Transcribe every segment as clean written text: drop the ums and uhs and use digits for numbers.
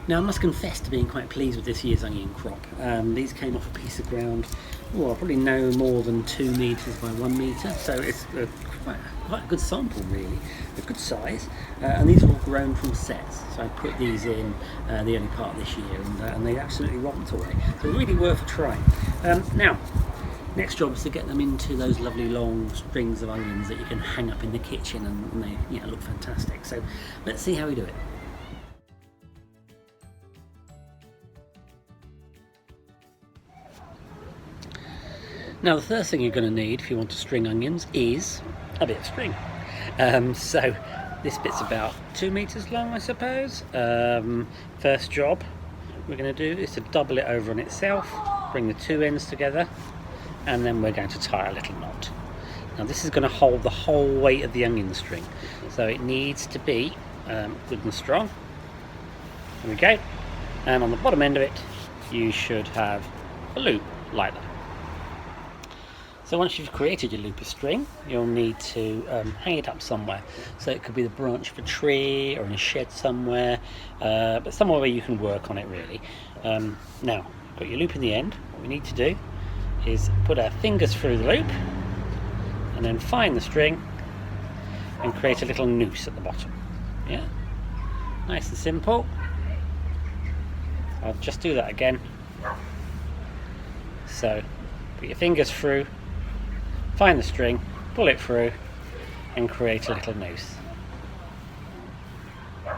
Now I must confess to being quite pleased with this year's onion crop. These came off a piece of ground, well, probably no more than 2 metres by 1 metre, so it's quite a good sample really, a good size, and these are all grown from sets. So I put these in the early part of this year, and they absolutely romped away, so really worth a try. Now, next job is to get them into those lovely long strings of onions that you can hang up in the kitchen, and they look fantastic. So let's see how we do it. Now the first thing you're going to need if you want to string onions is a bit of string. So this bit's about 2 metres long, I suppose. First job we're going to do is to double it over on itself, bring the two ends together, and then we're going to tie a little knot. Now this is going to hold the whole weight of the onion string, so it needs to be good and strong. There we go. And on the bottom end of it you should have a loop like that. So once you've created your loop of string, you'll need to hang it up somewhere. So it could be the branch of a tree or in a shed somewhere, but somewhere where you can work on it really. Now, you've got your loop in the end. What we need to do is put our fingers through the loop and then find the string and create a little noose at the bottom. Yeah, nice and simple. I'll just do that again. So put your fingers through, find the string, pull it through, and create a little noose. Now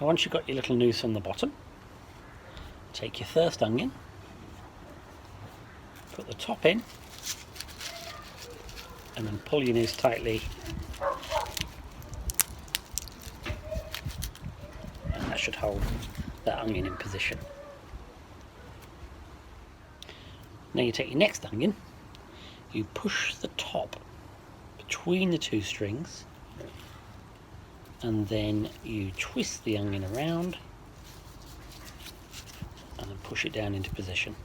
once you've got your little noose on the bottom, take your first onion, put the top in, and then pull your noose tightly, and that should hold that onion in position. Now you take your next onion, you push the top between the two strings, and then you twist the onion around and then push it down into position.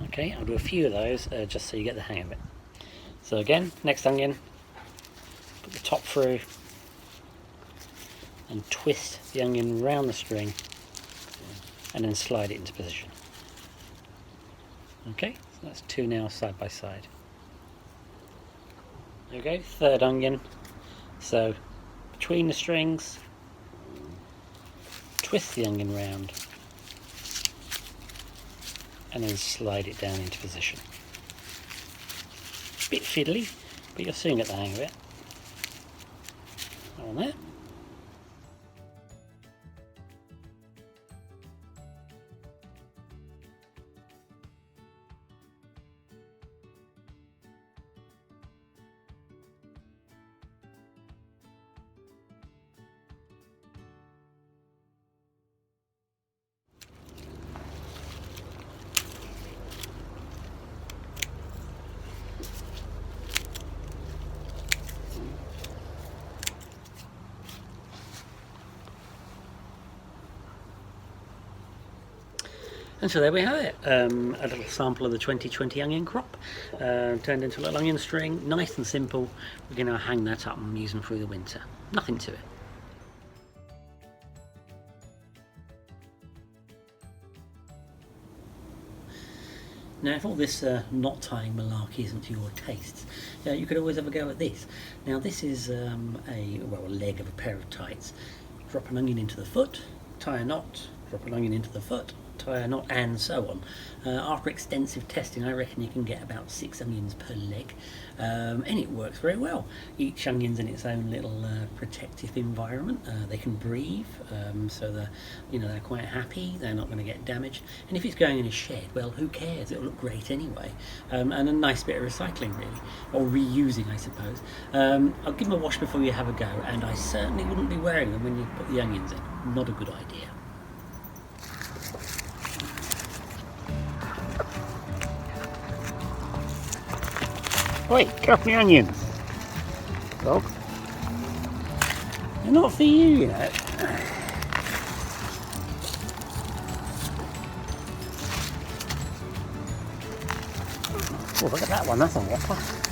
Okay, I'll do a few of those just so you get the hang of it. So again, next onion, put the top through and twist the onion around the string and then slide it into position. Okay, so that's two now side by side. Okay, third onion. So between the strings, twist the onion round and then slide it down into position. Bit fiddly, but you'll soon get the hang of it. On there. And so there we have it, a little sample of the 2020 onion crop, turned into a little onion string, nice and simple. We can now hang that up and use them through the winter. Nothing to it. Now if all this knot tying malarkey isn't to your tastes, you could always have a go at this. Now this is a leg of a pair of tights. Drop an onion into the foot, tie a knot, drop an onion into the foot, tie a knot, and so on. After extensive testing, I reckon you can get about 6 onions per leg, and it works very well. Each onion's in its own little protective environment. They can breathe, so they're quite happy. They're not going to get damaged. And if it's going in a shed, well, who cares? It'll look great anyway. And a nice bit of recycling, really, or reusing, I suppose. I'll give them a wash before you have a go, and I certainly wouldn't be wearing them when you put the onions in. Not a good idea. Oi, get off my onions, dog. They're not for you, know. Oh, look at that one, that's a whopper.